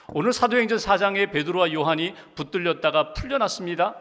오늘 사도행전 4장에 베드로와 요한이 붙들렸다가 풀려났습니다.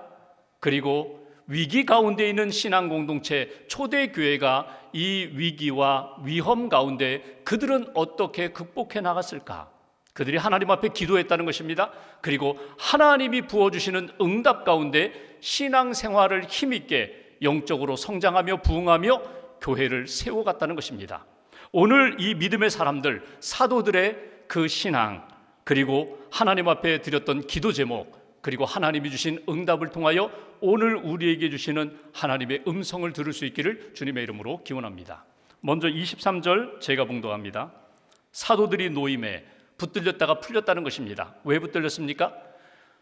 그리고 위기 가운데 있는 신앙 공동체 초대교회가 이 위기와 위험 가운데 그들은 어떻게 극복해 나갔을까? 그들이 하나님 앞에 기도했다는 것입니다. 그리고 하나님이 부어주시는 응답 가운데 신앙생활을 힘있게 영적으로 성장하며 부흥하며 교회를 세워갔다는 것입니다. 오늘 이 믿음의 사람들, 사도들의 그 신앙, 그리고 하나님 앞에 드렸던 기도 제목, 그리고 하나님이 주신 응답을 통하여 오늘 우리에게 주시는 하나님의 음성을 들을 수 있기를 주님의 이름으로 기원합니다. 먼저 23절 제가 봉독합니다. 사도들이 노임에 붙들렸다가 풀렸다는 것입니다. 왜 붙들렸습니까?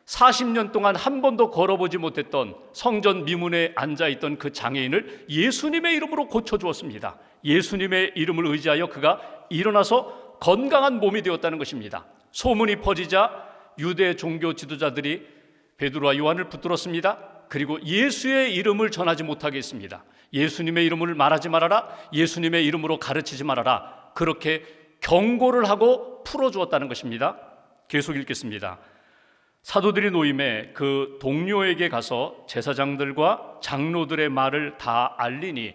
40년 동안 한 번도 걸어보지 못했던 성전 미문에 앉아있던 그 장애인을 예수님의 이름으로 고쳐주었습니다. 예수님의 이름을 의지하여 그가 일어나서 건강한 몸이 되었다는 것입니다. 소문이 퍼지자 유대 종교 지도자들이 베드로와 요한을 붙들었습니다. 그리고 예수의 이름을 전하지 못하게 했습니다. 예수님의 이름을 말하지 말아라, 예수님의 이름으로 가르치지 말아라, 그렇게 경고를 하고 풀어주었다는 것입니다. 계속 읽겠습니다. 사도들이 노임에 그 동료에게 가서 제사장들과 장로들의 말을 다 알리니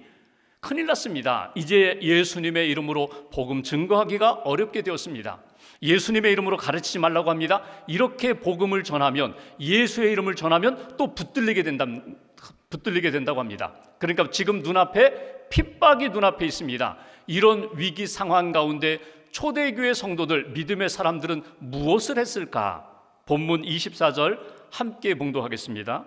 큰일 났습니다. 이제 예수님의 이름으로 복음 증거하기가 어렵게 되었습니다. 예수님의 이름으로 가르치지 말라고 합니다. 이렇게 복음을 전하면, 예수의 이름을 전하면 또 붙들리게 된다고 합니다. 그러니까 지금 눈앞에 핍박이 눈앞에 있습니다. 이런 위기 상황 가운데 초대교회 성도들, 믿음의 사람들은 무엇을 했을까? 본문 24절 함께 봉독하겠습니다.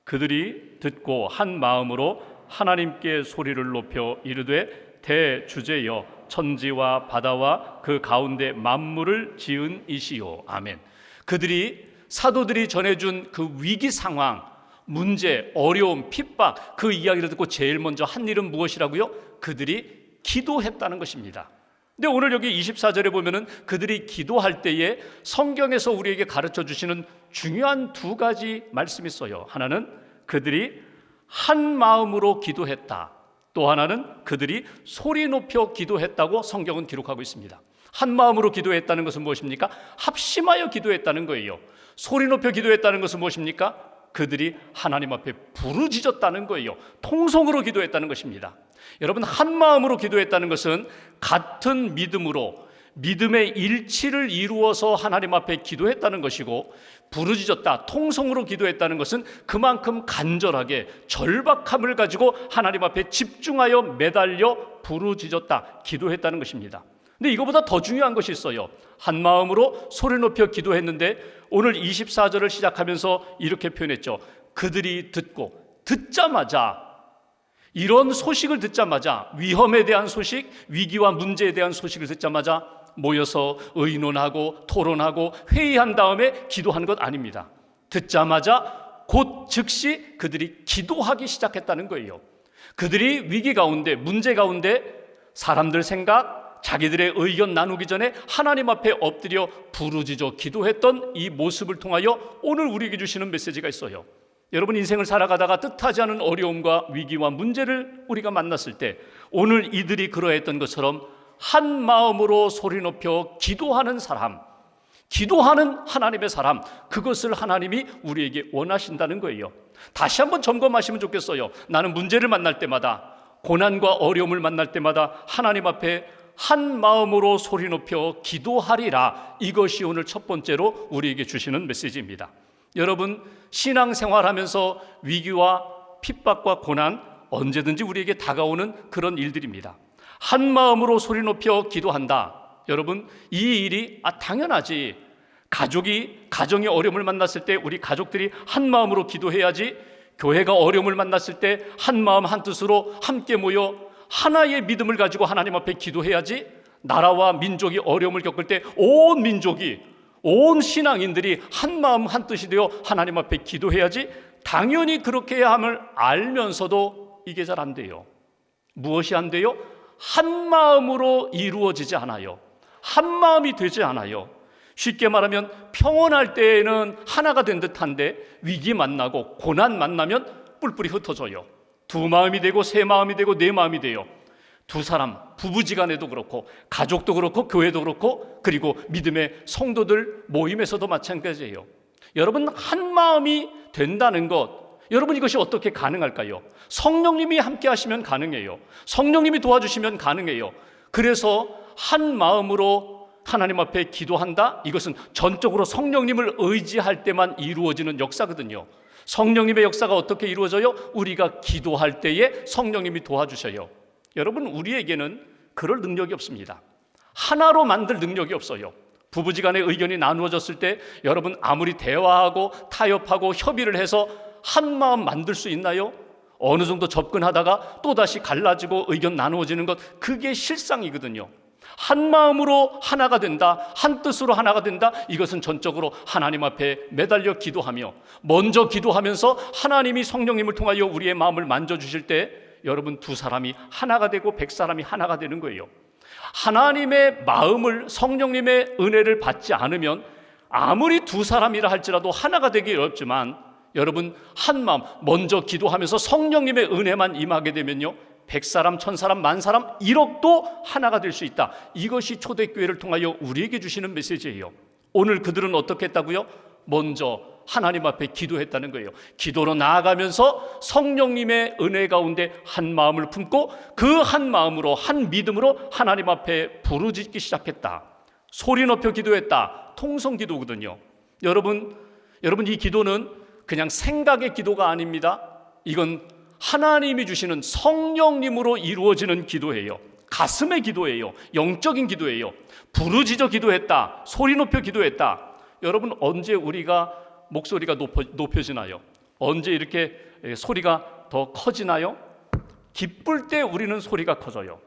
그들이 듣고 한 마음으로 하나님께 소리를 높여 이르되 대주제여 천지와 바다와 그 가운데 만물을 지은 이시요. 아멘. 그들이, 사도들이 전해준 그 위기 상황, 문제, 어려움, 핍박, 그 이야기를 듣고 제일 먼저 한 일은 무엇이라고요? 그들이 기도했다는 것입니다. 근데 오늘 여기 24절에 보면은 그들이 기도할 때에 성경에서 우리에게 가르쳐 주시는 중요한 두 가지 말씀이 있어요. 하나는 그들이 한 마음으로 기도했다. 또 하나는 그들이 소리 높여 기도했다고 성경은 기록하고 있습니다. 한 마음으로 기도했다는 것은 무엇입니까? 합심하여 기도했다는 거예요. 소리 높여 기도했다는 것은 무엇입니까? 그들이 하나님 앞에 부르짖었다는 거예요. 통성으로 기도했다는 것입니다. 여러분, 한 마음으로 기도했다는 것은 같은 믿음으로 믿음의 일치를 이루어서 하나님 앞에 기도했다는 것이고, 부르짖었다, 통성으로 기도했다는 것은 그만큼 간절하게 절박함을 가지고 하나님 앞에 집중하여 매달려 부르짖었다, 기도했다는 것입니다. 근데 이거보다 더 중요한 것이 있어요. 한 마음으로 소리 높여 기도했는데 오늘 24절을 시작하면서 이렇게 표현했죠. 그들이 듣자마자, 이런 소식을 듣자마자, 위험에 대한 소식, 위기와 문제에 대한 소식을 듣자마자 모여서 의논하고 토론하고 회의한 다음에 기도한 것 아닙니다. 듣자마자 곧 즉시 그들이 기도하기 시작했다는 거예요. 그들이 위기 가운데, 문제 가운데 사람들 생각, 자기들의 의견 나누기 전에 하나님 앞에 엎드려 부르짖어 기도했던 이 모습을 통하여 오늘 우리에게 주시는 메시지가 있어요. 여러분, 인생을 살아가다가 뜻하지 않은 어려움과 위기와 문제를 우리가 만났을 때 오늘 이들이 그러했던 것처럼 한 마음으로 소리 높여 기도하는 사람, 기도하는 하나님의 사람, 그것을 하나님이 우리에게 원하신다는 거예요. 다시 한번 점검하시면 좋겠어요. 나는 문제를 만날 때마다, 고난과 어려움을 만날 때마다 하나님 앞에 한 마음으로 소리 높여 기도하리라. 이것이 오늘 첫 번째로 우리에게 주시는 메시지입니다. 여러분, 신앙생활하면서 위기와 핍박과 고난 언제든지 우리에게 다가오는 그런 일들입니다. 한 마음으로 소리 높여 기도한다. 여러분, 이 일이 당연하지. 가정이 어려움을 만났을 때 우리 가족들이 한 마음으로 기도해야지. 교회가 어려움을 만났을 때 한 마음 한 뜻으로 함께 모여 하나의 믿음을 가지고 하나님 앞에 기도해야지. 나라와 민족이 어려움을 겪을 때 온 민족이, 온 신앙인들이 한 마음 한 뜻이 되어 하나님 앞에 기도해야지. 당연히 그렇게 해야 함을 알면서도 이게 잘 안 돼요. 무엇이 안 돼요? 한 마음으로 이루어지지 않아요. 한 마음이 되지 않아요. 쉽게 말하면 평온할 때에는 하나가 된 듯한데 위기 만나고 고난 만나면 뿔뿔이 흩어져요. 두 마음이 되고 세 마음이 되고 네 마음이 돼요. 두 사람, 부부지간에도 그렇고 가족도 그렇고 교회도 그렇고 그리고 믿음의 성도들 모임에서도 마찬가지예요. 여러분, 한 마음이 된다는 것, 여러분 이것이 어떻게 가능할까요? 성령님이 함께 하시면 가능해요. 성령님이 도와주시면 가능해요. 그래서 한 마음으로 하나님 앞에 기도한다? 이것은 전적으로 성령님을 의지할 때만 이루어지는 역사거든요. 성령님의 역사가 어떻게 이루어져요? 우리가 기도할 때에 성령님이 도와주셔요. 여러분, 우리에게는 그럴 능력이 없습니다. 하나로 만들 능력이 없어요. 부부지간의 의견이 나누어졌을 때 여러분 아무리 대화하고 타협하고 협의를 해서 한 마음 만들 수 있나요? 어느 정도 접근하다가 또다시 갈라지고 의견 나누어지는 것, 그게 실상이거든요. 한 마음으로 하나가 된다, 한 뜻으로 하나가 된다, 이것은 전적으로 하나님 앞에 매달려 기도하며 먼저 기도하면서 하나님이 성령님을 통하여 우리의 마음을 만져주실 때 여러분 두 사람이 하나가 되고 100사람이 하나가 되는 거예요. 하나님의 마음을, 성령님의 은혜를 받지 않으면 아무리 두 사람이라 할지라도 하나가 되기 어렵지만 여러분 한 마음 먼저 기도하면서 성령님의 은혜만 임하게 되면요 100사람, 1000사람, 10,000사람, 1억도 하나가 될 수 있다. 이것이 초대교회를 통하여 우리에게 주시는 메시지예요. 오늘 그들은 어떻게 했다고요? 먼저 하나님 앞에 기도했다는 거예요. 기도로 나아가면서 성령님의 은혜 가운데 한 마음을 품고 그 한 마음으로, 한 믿음으로 하나님 앞에 부르짖기 시작했다. 소리 높여 기도했다. 통성기도거든요. 여러분 이 기도는 그냥 생각의 기도가 아닙니다. 이건 하나님이 주시는 성령님으로 이루어지는 기도예요. 가슴의 기도예요. 영적인 기도예요. 부르짖어 기도했다. 소리 높여 기도했다. 여러분, 언제 우리가 목소리가 높여지나요? 언제 이렇게 소리가 더 커지나요? 기쁠 때 우리는 소리가 커져요.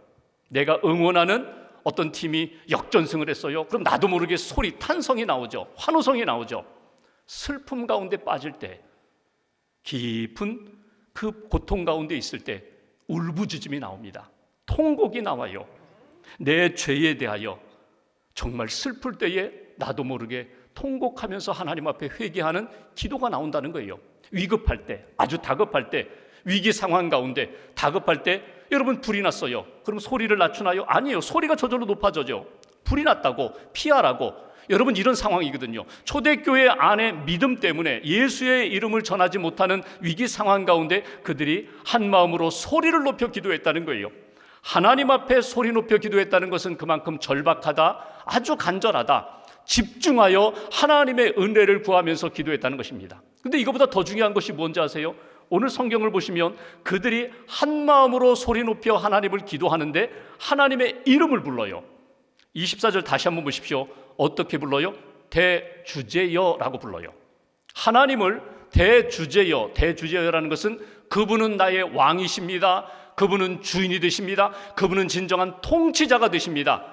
내가 응원하는 어떤 팀이 역전승을 했어요. 그럼 나도 모르게 소리, 탄성이 나오죠. 환호성이 나오죠. 슬픔 가운데 빠질 때, 깊은 그 고통 가운데 있을 때 울부짖음이 나옵니다. 통곡이 나와요. 내 죄에 대하여 정말 슬플 때에 나도 모르게 통곡하면서 하나님 앞에 회개하는 기도가 나온다는 거예요. 위급할 때, 아주 다급할 때, 위기 상황 가운데 다급할 때 여러분 불이 났어요. 그럼 소리를 낮추나요? 아니에요. 소리가 저절로 높아져죠. 불이 났다고 피하라고. 여러분 이런 상황이거든요. 초대교회 안에 믿음 때문에 예수의 이름을 전하지 못하는 위기 상황 가운데 그들이 한 마음으로 소리를 높여 기도했다는 거예요. 하나님 앞에 소리 높여 기도했다는 것은 그만큼 절박하다, 아주 간절하다, 집중하여 하나님의 은혜를 구하면서 기도했다는 것입니다. 근데 이거보다 더 중요한 것이 뭔지 아세요? 오늘 성경을 보시면 그들이 한 마음으로 소리 높여 하나님을 기도하는데 하나님의 이름을 불러요. 24절 다시 한번 보십시오. 어떻게 불러요? 대주제여라고 불러요. 하나님을 대주제여, 대주제여라는 것은 그분은 나의 왕이십니다. 그분은 주인이 되십니다. 그분은 진정한 통치자가 되십니다.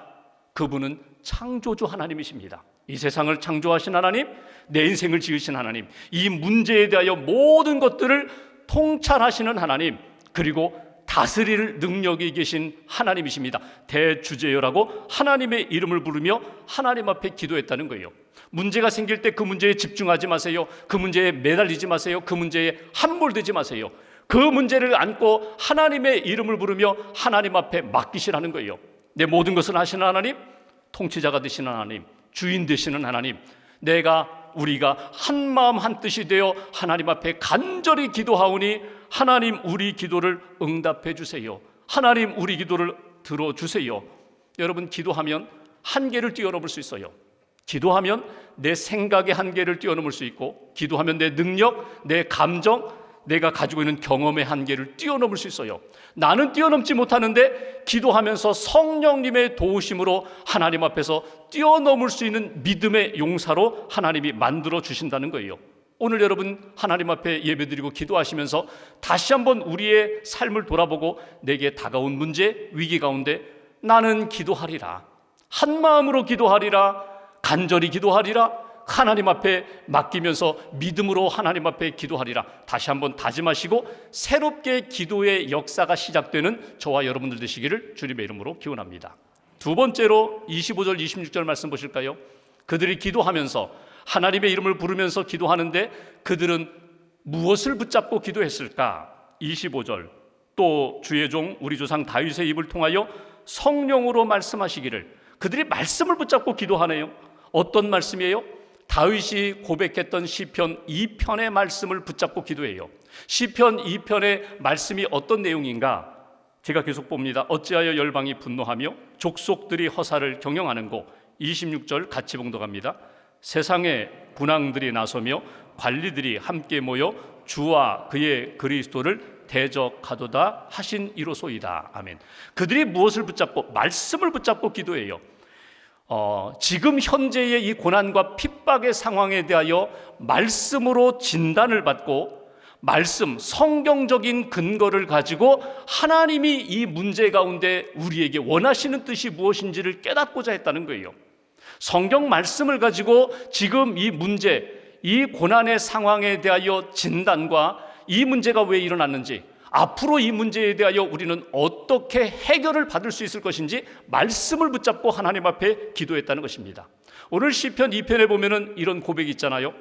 그분은 창조주 하나님이십니다. 이 세상을 창조하신 하나님, 내 인생을 지으신 하나님, 이 문제에 대하여 모든 것들을 통찰하시는 하나님, 그리고 다스릴 능력이 계신 하나님이십니다. 대주제여라고 하나님의 이름을 부르며 하나님 앞에 기도했다는 거예요. 문제가 생길 때 그 문제에 집중하지 마세요. 그 문제에 매달리지 마세요. 그 문제에 함몰되지 마세요. 그 문제를 안고 하나님의 이름을 부르며 하나님 앞에 맡기시라는 거예요. 내 모든 것을 하시는 하나님, 통치자가 되시는 하나님, 주인 되시는 하나님, 우리가 한 마음 한 뜻이 되어 하나님 앞에 간절히 기도하오니 하나님 우리 기도를 응답해 주세요. 하나님 우리 기도를 들어주세요. 여러분 기도하면 한계를 뛰어넘을 수 있어요. 기도하면 내 생각의 한계를 뛰어넘을 수 있고, 기도하면 내 능력, 내 감정, 내가 가지고 있는 경험의 한계를 뛰어넘을 수 있어요. 나는 뛰어넘지 못하는데 기도하면서 성령님의 도우심으로 하나님 앞에서 뛰어넘을 수 있는 믿음의 용사로 하나님이 만들어 주신다는 거예요. 오늘 여러분 하나님 앞에 예배드리고 기도하시면서 다시 한번 우리의 삶을 돌아보고 내게 다가온 문제, 위기 가운데 나는 기도하리라, 한 마음으로 기도하리라, 간절히 기도하리라, 하나님 앞에 맡기면서 믿음으로 하나님 앞에 기도하리라. 다시 한번 다짐하시고 새롭게 기도의 역사가 시작되는 저와 여러분들 되시기를 주님의 이름으로 기원합니다. 두 번째로 25절 26절 말씀 보실까요? 그들이 기도하면서 하나님의 이름을 부르면서 기도하는데 그들은 무엇을 붙잡고 기도했을까? 25절 또 주의 종 우리 조상 다윗의 입을 통하여 성령으로 말씀하시기를, 그들이 말씀을 붙잡고 기도하네요. 어떤 말씀이에요? 다윗이 고백했던 시편 2편의 말씀을 붙잡고 기도해요. 시편 2편의 말씀이 어떤 내용인가? 제가 계속 봅니다. 어찌하여 열방이 분노하며 족속들이 허사를 경영하는고. 26절 같이 봉독합니다. 세상에 군왕들이 나서며 관리들이 함께 모여 주와 그의 그리스도를 대적하도다 하신 이로소이다. 아멘. 그들이 무엇을 붙잡고? 말씀을 붙잡고 기도해요. 지금 현재의 이 고난과 핍박의 상황에 대하여 말씀으로 진단을 받고, 말씀, 성경적인 근거를 가지고 하나님이 이 문제 가운데 우리에게 원하시는 뜻이 무엇인지를 깨닫고자 했다는 거예요. 성경 말씀을 가지고 지금 이 문제, 이 고난의 상황에 대하여 진단과 이 문제가 왜 일어났는지, 앞으로 이 문제에 대하여 우리는 어떻게 해결을 받을 수 있을 것인지 말씀을 붙잡고 하나님 앞에 기도했다는 것입니다. 오늘 시편 2편에 보면은 이런 고백이 있잖아요.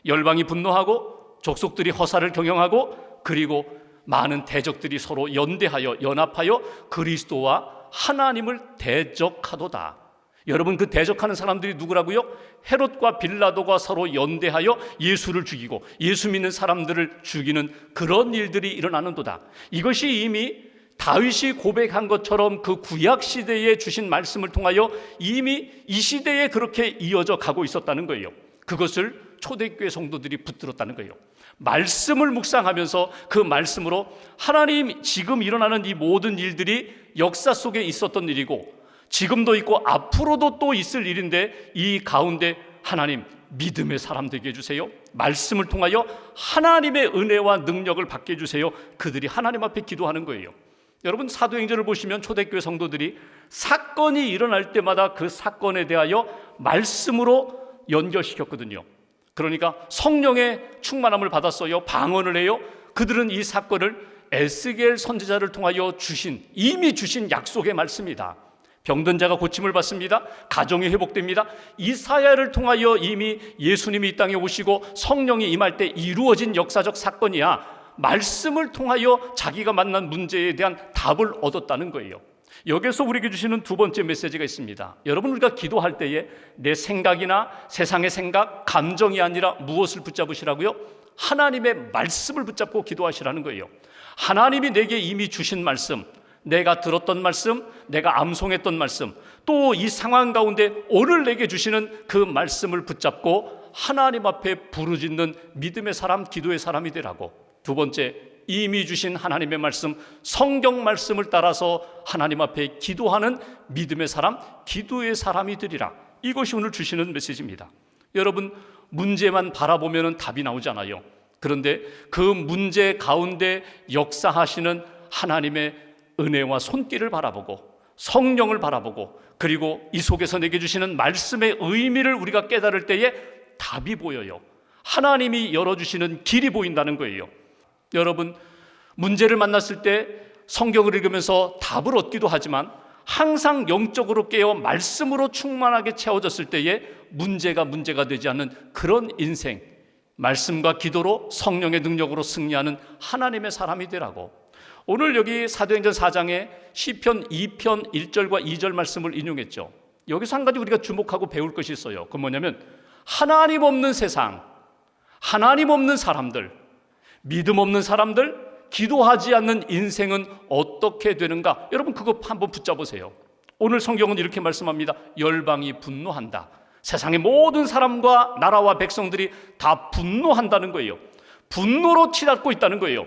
열방이 분노하고 족속들이 허사를 경영하고, 그리고 많은 대적들이 서로 연대하여 연합하여 그리스도와 하나님을 대적하도다. 여러분, 그 대적하는 사람들이 누구라고요? 헤롯과 빌라도가 서로 연대하여 예수를 죽이고 예수 믿는 사람들을 죽이는 그런 일들이 일어나는도다. 이것이 이미 다윗이 고백한 것처럼 그 구약 시대에 주신 말씀을 통하여 이미 이 시대에 그렇게 이어져 가고 있었다는 거예요. 그것을 초대교회 성도들이 붙들었다는 거예요. 말씀을 묵상하면서 그 말씀으로 하나님, 지금 일어나는 이 모든 일들이 역사 속에 있었던 일이고 지금도 있고 앞으로도 또 있을 일인데, 이 가운데 하나님 믿음의 사람 되게 해주세요. 말씀을 통하여 하나님의 은혜와 능력을 받게 해주세요. 그들이 하나님 앞에 기도하는 거예요. 여러분, 사도행전을 보시면 초대교회 성도들이 사건이 일어날 때마다 그 사건에 대하여 말씀으로 연결시켰거든요. 그러니까 성령의 충만함을 받았어요. 방언을 해요. 그들은 이 사건을 에스겔 선지자를 통하여 이미 주신 약속의 말씀이다. 병든 자가 고침을 받습니다. 가정이 회복됩니다. 이사야를 통하여 이미 예수님이 이 땅에 오시고 성령이 임할 때 이루어진 역사적 사건이야. 말씀을 통하여 자기가 만난 문제에 대한 답을 얻었다는 거예요. 여기서 우리에게 주시는 두 번째 메시지가 있습니다. 여러분, 우리가 기도할 때에 내 생각이나 세상의 생각, 감정이 아니라 무엇을 붙잡으시라고요? 하나님의 말씀을 붙잡고 기도하시라는 거예요. 하나님이 내게 이미 주신 말씀, 내가 들었던 말씀, 내가 암송했던 말씀, 또 이 상황 가운데 오늘 내게 주시는 그 말씀을 붙잡고 하나님 앞에 부르짖는 믿음의 사람, 기도의 사람이 되라고. 두 번째, 이미 주신 하나님의 말씀, 성경 말씀을 따라서 하나님 앞에 기도하는 믿음의 사람, 기도의 사람이 되리라. 이것이 오늘 주시는 메시지입니다. 여러분, 문제만 바라보면 답이 나오잖아요. 그런데 그 문제 가운데 역사하시는 하나님의 은혜와 손길을 바라보고 성령을 바라보고, 그리고 이 속에서 내게 주시는 말씀의 의미를 우리가 깨달을 때에 답이 보여요. 하나님이 열어주시는 길이 보인다는 거예요. 여러분, 문제를 만났을 때 성경을 읽으면서 답을 얻기도 하지만 항상 영적으로 깨어 말씀으로 충만하게 채워졌을 때에 문제가 되지 않는 그런 인생, 말씀과 기도로 성령의 능력으로 승리하는 하나님의 사람이 되라고. 오늘 여기 사도행전 4장에 시편 2편 1절과 2절 말씀을 인용했죠. 여기서 한 가지 우리가 주목하고 배울 것이 있어요. 그건 뭐냐면, 하나님 없는 세상, 하나님 없는 사람들, 믿음 없는 사람들, 기도하지 않는 인생은 어떻게 되는가? 여러분, 그거 한번 붙잡으세요. 오늘 성경은 이렇게 말씀합니다. 열방이 분노한다. 세상의 모든 사람과 나라와 백성들이 다 분노한다는 거예요. 분노로 치닫고 있다는 거예요.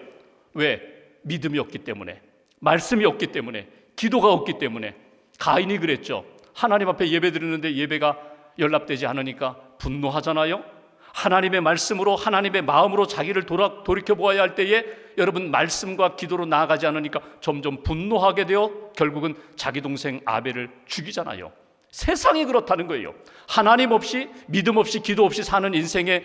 왜? 믿음이 없기 때문에, 말씀이 없기 때문에, 기도가 없기 때문에. 가인이 그랬죠. 하나님 앞에 예배 드리는데 예배가 연락되지 않으니까 분노하잖아요. 하나님의 말씀으로, 하나님의 마음으로 자기를 돌이켜보아야 할 때에 여러분, 말씀과 기도로 나아가지 않으니까 점점 분노하게 되어 결국은 자기 동생 아벨을 죽이잖아요. 세상이 그렇다는 거예요. 하나님 없이, 믿음 없이, 기도 없이 사는 인생의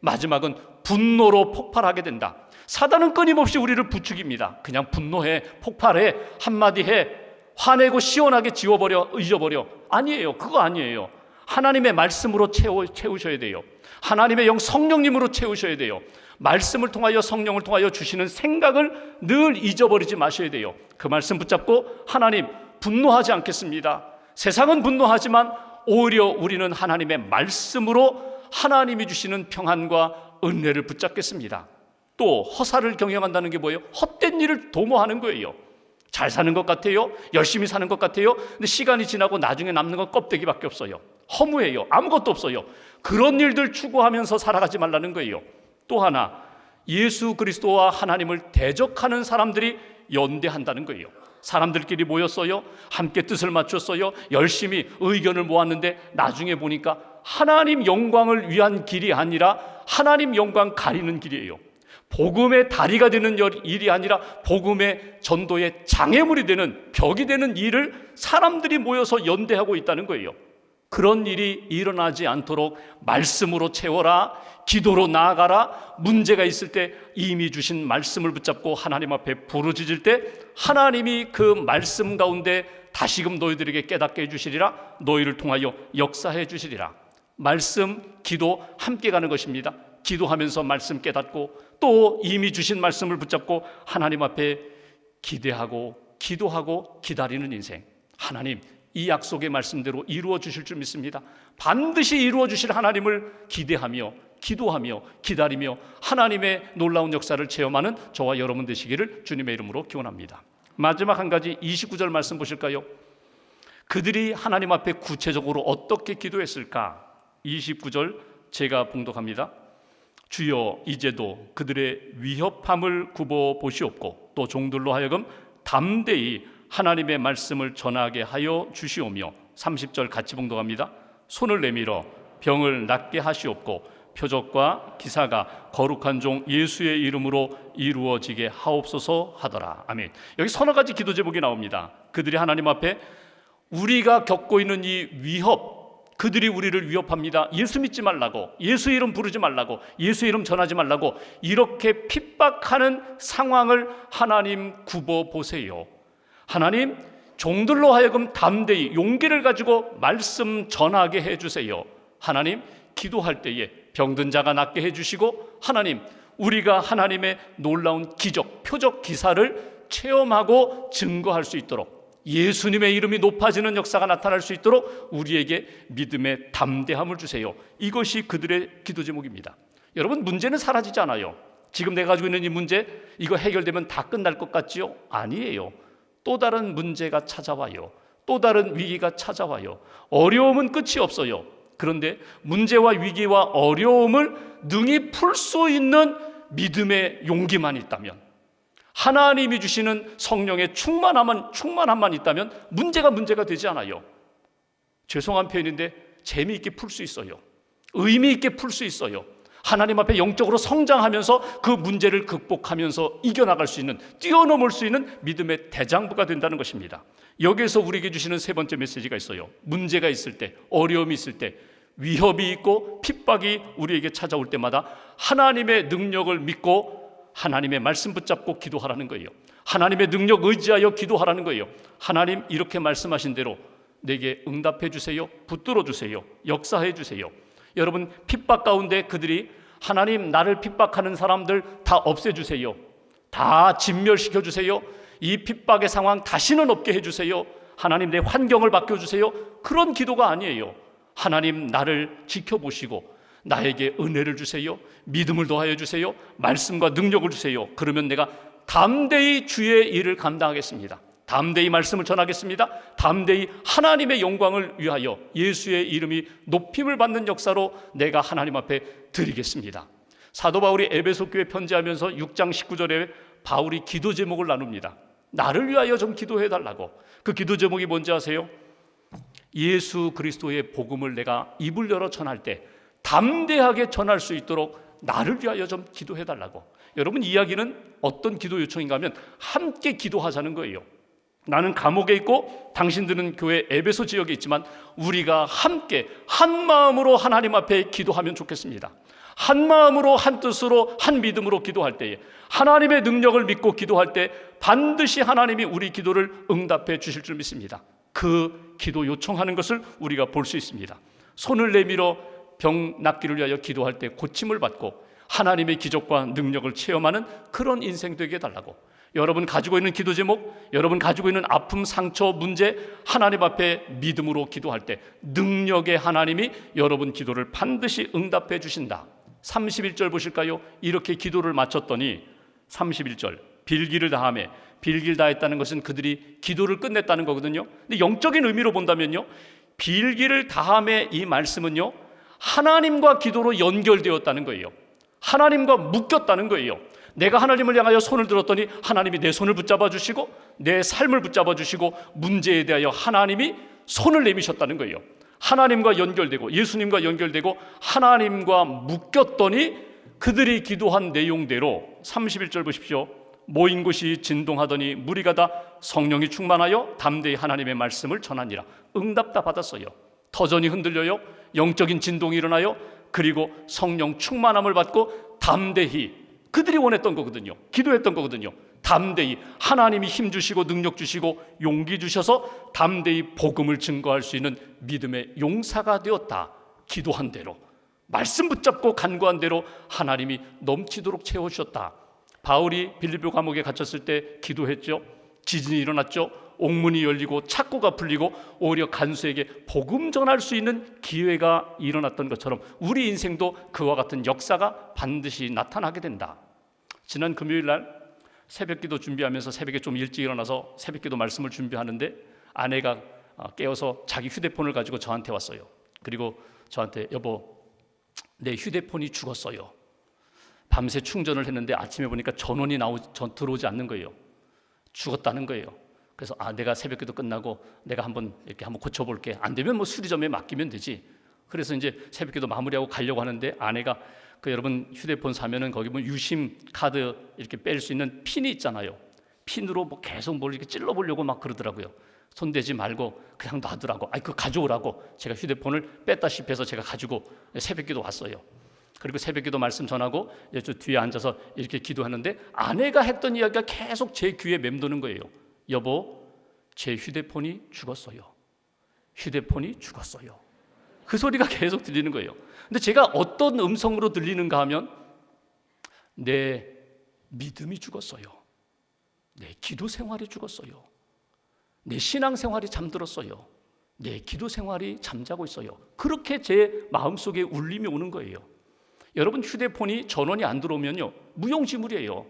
마지막은 분노로 폭발하게 된다. 사단은 끊임없이 우리를 부추깁니다. 그냥 분노해, 폭발해, 한마디 해, 화내고 시원하게 지워버려, 잊어버려. 아니에요. 그거 아니에요. 하나님의 말씀으로 채우셔야 돼요. 하나님의 영 성령님으로 채우셔야 돼요. 말씀을 통하여 성령을 통하여 주시는 생각을 늘 잊어버리지 마셔야 돼요. 그 말씀 붙잡고 하나님 분노하지 않겠습니다. 세상은 분노하지만 오히려 우리는 하나님의 말씀으로 하나님이 주시는 평안과 은혜를 붙잡겠습니다. 또 허사를 경영한다는 게 뭐예요? 헛된 일을 도모하는 거예요. 잘 사는 것 같아요. 열심히 사는 것 같아요. 근데 시간이 지나고 나중에 남는 건 껍데기밖에 없어요. 허무해요. 아무것도 없어요. 그런 일들 추구하면서 살아가지 말라는 거예요. 또 하나, 예수 그리스도와 하나님을 대적하는 사람들이 연대한다는 거예요. 사람들끼리 모였어요. 함께 뜻을 맞췄어요. 열심히 의견을 모았는데 나중에 보니까 하나님 영광을 위한 길이 아니라 하나님 영광 가리는 길이에요. 복음의 다리가 되는 일이 아니라 복음의 전도의 장애물이 되는, 벽이 되는 일을 사람들이 모여서 연대하고 있다는 거예요. 그런 일이 일어나지 않도록 말씀으로 채워라, 기도로 나아가라. 문제가 있을 때 이미 주신 말씀을 붙잡고 하나님 앞에 부르짖을 때 하나님이 그 말씀 가운데 다시금 너희들에게 깨닫게 해주시리라. 너희를 통하여 역사해 주시리라. 말씀, 기도 함께 가는 것입니다. 기도하면서 말씀 깨닫고 또 이미 주신 말씀을 붙잡고 하나님 앞에 기대하고 기도하고 기다리는 인생. 하나님, 이 약속의 말씀대로 이루어 주실 줄 믿습니다. 반드시 이루어 주실 하나님을 기대하며 기도하며 기다리며 하나님의 놀라운 역사를 체험하는 저와 여러분 되시기를 주님의 이름으로 기원합니다. 마지막 한 가지 29절 말씀 보실까요? 그들이 하나님 앞에 구체적으로 어떻게 기도했을까? 29절 제가 봉독합니다. 주여, 이제도 그들의 위협함을 굽어 보시옵고 또 종들로 하여금 담대히 하나님의 말씀을 전하게 하여 주시오며 30절 같이 봉독합니다. 손을 내밀어 병을 낫게 하시옵고 표적과 기사가 거룩한 종 예수의 이름으로 이루어지게 하옵소서 하더라. 아멘. 여기 서너 가지 기도 제목이 나옵니다. 그들이 하나님 앞에 우리가 겪고 있는 이 위협, 그들이 우리를 위협합니다. 예수 믿지 말라고, 예수 이름 부르지 말라고, 예수 이름 전하지 말라고 이렇게 핍박하는 상황을 하나님 굽어 보세요. 하나님, 종들로 하여금 담대히 용기를 가지고 말씀 전하게 해주세요. 하나님, 기도할 때에 병든 자가 낫게 해주시고 하나님, 우리가 하나님의 놀라운 기적, 표적, 기사를 체험하고 증거할 수 있도록 예수님의 이름이 높아지는 역사가 나타날 수 있도록 우리에게 믿음의 담대함을 주세요. 이것이 그들의 기도 제목입니다. 여러분, 문제는 사라지지 않아요. 지금 내가 가지고 있는 이 문제, 이거 해결되면 다 끝날 것 같지요? 아니에요. 또 다른 문제가 찾아와요. 또 다른 위기가 찾아와요. 어려움은 끝이 없어요. 그런데 문제와 위기와 어려움을 능히 풀 수 있는 믿음의 용기만 있다면, 하나님이 주시는 성령의 충만함만 있다면 문제가 되지 않아요. 죄송한 표현인데 재미있게 풀 수 있어요. 의미 있게 풀 수 있어요. 하나님 앞에 영적으로 성장하면서 그 문제를 극복하면서 이겨나갈 수 있는, 뛰어넘을 수 있는 믿음의 대장부가 된다는 것입니다. 여기에서 우리에게 주시는 세 번째 메시지가 있어요. 문제가 있을 때, 어려움이 있을 때, 위협이 있고 핍박이 우리에게 찾아올 때마다 하나님의 능력을 믿고 하나님의 말씀 붙잡고 기도하라는 거예요. 하나님의 능력 의지하여 기도하라는 거예요. 하나님, 이렇게 말씀하신 대로 내게 응답해 주세요. 붙들어 주세요. 역사해 주세요. 여러분, 핍박 가운데 그들이 하나님, 나를 핍박하는 사람들 다 없애주세요. 다 진멸시켜 주세요. 이 핍박의 상황 다시는 없게 해주세요. 하나님, 내 환경을 바꿔주세요. 그런 기도가 아니에요. 하나님, 나를 지켜보시고 나에게 은혜를 주세요. 믿음을 더하여 주세요. 말씀과 능력을 주세요. 그러면 내가 담대히 주의 일을 감당하겠습니다. 담대히 말씀을 전하겠습니다. 담대히 하나님의 영광을 위하여 예수의 이름이 높임을 받는 역사로 내가 하나님 앞에 드리겠습니다. 사도 바울이 에베소 교회 편지하면서 6장 19절에 바울이 기도 제목을 나눕니다. 나를 위하여 좀 기도해 달라고. 그 기도 제목이 뭔지 아세요? 예수 그리스도의 복음을 내가 입을 열어 전할 때 담대하게 전할 수 있도록 나를 위하여 좀 기도해 달라고. 여러분, 이야기는 어떤 기도 요청인가 하면 함께 기도하자는 거예요. 나는 감옥에 있고 당신들은 교회 에베소 지역에 있지만 우리가 함께 한 마음으로 하나님 앞에 기도하면 좋겠습니다. 한 마음으로, 한 뜻으로, 한 믿음으로 기도할 때에, 하나님의 능력을 믿고 기도할 때 반드시 하나님이 우리 기도를 응답해 주실 줄 믿습니다. 그 기도 요청하는 것을 우리가 볼 수 있습니다. 손을 내밀어 병 낫기를 위하여 기도할 때 고침을 받고 하나님의 기적과 능력을 체험하는 그런 인생 되게 해달라고. 여러분 가지고 있는 기도 제목, 여러분 가지고 있는 아픔, 상처, 문제, 하나님 앞에 믿음으로 기도할 때 능력의 하나님이 여러분 기도를 반드시 응답해 주신다. 31절 보실까요? 이렇게 기도를 마쳤더니 31절 빌기를 다하며, 빌기를 다했다는 것은 그들이 기도를 끝냈다는 거거든요. 근데 영적인 의미로 본다면요, 빌기를 다함의 이 말씀은요, 하나님과 기도로 연결되었다는 거예요. 하나님과 묶였다는 거예요. 내가 하나님을 향하여 손을 들었더니 하나님이 내 손을 붙잡아 주시고 내 삶을 붙잡아 주시고 문제에 대하여 하나님이 손을 내미셨다는 거예요. 하나님과 연결되고 예수님과 연결되고 하나님과 묶였더니 그들이 기도한 내용대로 31절 보십시오. 모인 곳이 진동하더니 무리가 다 성령이 충만하여 담대히 하나님의 말씀을 전하니라. 응답 다 받았어요. 터전이 흔들려요. 영적인 진동이 일어나요. 그리고 성령 충만함을 받고 담대히, 그들이 원했던 거거든요. 기도했던 거거든요. 담대히 하나님이 힘 주시고 능력 주시고 용기 주셔서 담대히 복음을 증거할 수 있는 믿음의 용사가 되었다. 기도한 대로, 말씀 붙잡고 간구한 대로 하나님이 넘치도록 채워주셨다. 바울이 빌립보 감옥에 갇혔을 때 기도했죠. 지진이 일어났죠. 옥문이 열리고 창고가 풀리고 오히려 간수에게 복음 전할 수 있는 기회가 일어났던 것처럼 우리 인생도 그와 같은 역사가 반드시 나타나게 된다. 지난 금요일 날 새벽기도 준비하면서 새벽에 좀 일찍 일어나서 새벽기도 말씀을 준비하는데 아내가 깨어서 자기 휴대폰을 가지고 저한테 왔어요. 그리고 저한테 여보, 내 휴대폰이 죽었어요. 밤새 충전을 했는데 아침에 보니까 전원이 들어오지 않는 거예요. 죽었다는 거예요. 그래서 내가 새벽기도 끝나고 내가 한번 고쳐볼게. 안 되면 뭐 수리점에 맡기면 되지. 그래서 이제 새벽기도 마무리하고 가려고 하는데 아내가 여러분 휴대폰 사면은 거기 뭐 유심 카드 이렇게 뺄 수 있는 핀이 있잖아요. 핀으로 뭐 계속 뭘 이렇게 찔러보려고 막 그러더라고요. 손대지 말고 그냥 놔두라고. 그거 가져오라고. 제가 휴대폰을 뺐다시피 해서 제가 가지고 새벽기도 왔어요. 그리고 새벽기도 말씀 전하고 저 뒤에 앉아서 이렇게 기도하는데 아내가 했던 이야기가 계속 제 귀에 맴도는 거예요. 여보, 제 휴대폰이 죽었어요. 휴대폰이 죽었어요. 그 소리가 계속 들리는 거예요. 근데 제가 어떤 음성으로 들리는가 하면 내 믿음이 죽었어요. 내 기도 생활이 죽었어요. 내 신앙 생활이 잠들었어요. 내 기도 생활이 잠자고 있어요. 그렇게 제 마음속에 울림이 오는 거예요. 여러분 휴대폰이 전원이 안 들어오면요 무용지물이에요.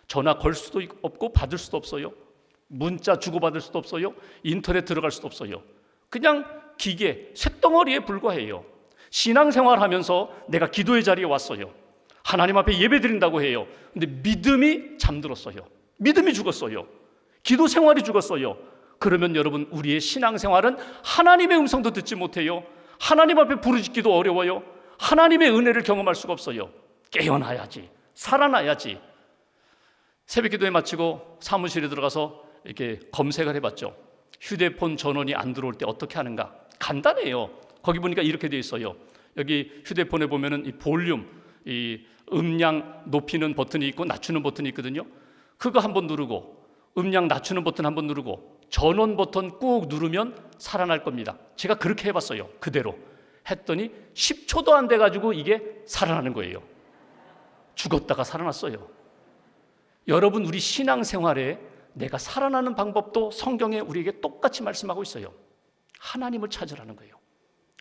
전화 걸 수도 없고 받을 수도 없어요. 문자 주고받을 수도 없어요. 인터넷 들어갈 수도 없어요. 그냥 기계, 쇳덩어리에 불과해요. 신앙생활하면서 내가 기도의 자리에 왔어요. 하나님 앞에 예배드린다고 해요. 근데 믿음이 잠들었어요. 믿음이 죽었어요. 기도 생활이 죽었어요. 그러면 여러분 우리의 신앙생활은 하나님의 음성도 듣지 못해요. 하나님 앞에 부르짖기도 어려워요. 하나님의 은혜를 경험할 수가 없어요. 깨어나야지, 살아나야지. 새벽기도에 마치고 사무실에 들어가서 이렇게 검색을 해봤죠. 휴대폰 전원이 안 들어올 때 어떻게 하는가? 간단해요. 거기 보니까 이렇게 돼 있어요. 여기 휴대폰에 보면은 이 볼륨, 이 음량 높이는 버튼이 있고 낮추는 버튼이 있거든요. 그거 한번 누르고 음량 낮추는 버튼 한번 누르고 전원 버튼 꾹 누르면 살아날 겁니다. 제가 그렇게 해봤어요. 그대로 했더니 10초도 안 돼가지고 이게 살아나는 거예요. 죽었다가 살아났어요. 여러분 우리 신앙생활에 내가 살아나는 방법도 성경에 우리에게 똑같이 말씀하고 있어요. 하나님을 찾으라는 거예요.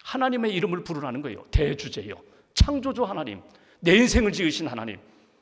하나님의 이름을 부르라는 거예요. 대주제요, 창조주 하나님, 내 인생을 지으신 하나님,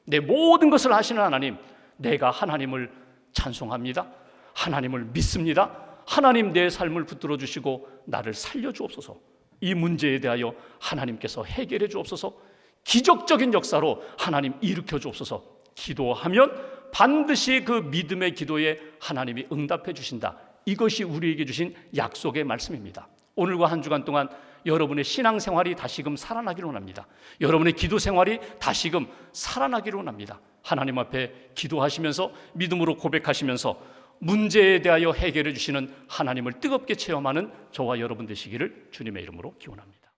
내 모든 것을 하시는 하나님, 내가 하나님을 찬송합니다. 하나님을 믿습니다. 하나님 내 삶을 붙들어 주시고 나를 살려 주옵소서. 이 문제에 대하여 하나님께서 해결해 주옵소서. 기적적인 역사로 하나님 일으켜 주옵소서. 기도하면 반드시 그 믿음의 기도에 하나님이 응답해 주신다. 이것이 우리에게 주신 약속의 말씀입니다. 오늘과 한 주간 동안 여러분의 신앙생활이 다시금 살아나기를 원합니다. 여러분의 기도생활이 다시금 살아나기를 원합니다. 하나님 앞에 기도하시면서 믿음으로 고백하시면서 문제에 대하여 해결해 주시는 하나님을 뜨겁게 체험하는 저와 여러분 되시기를 주님의 이름으로 기원합니다.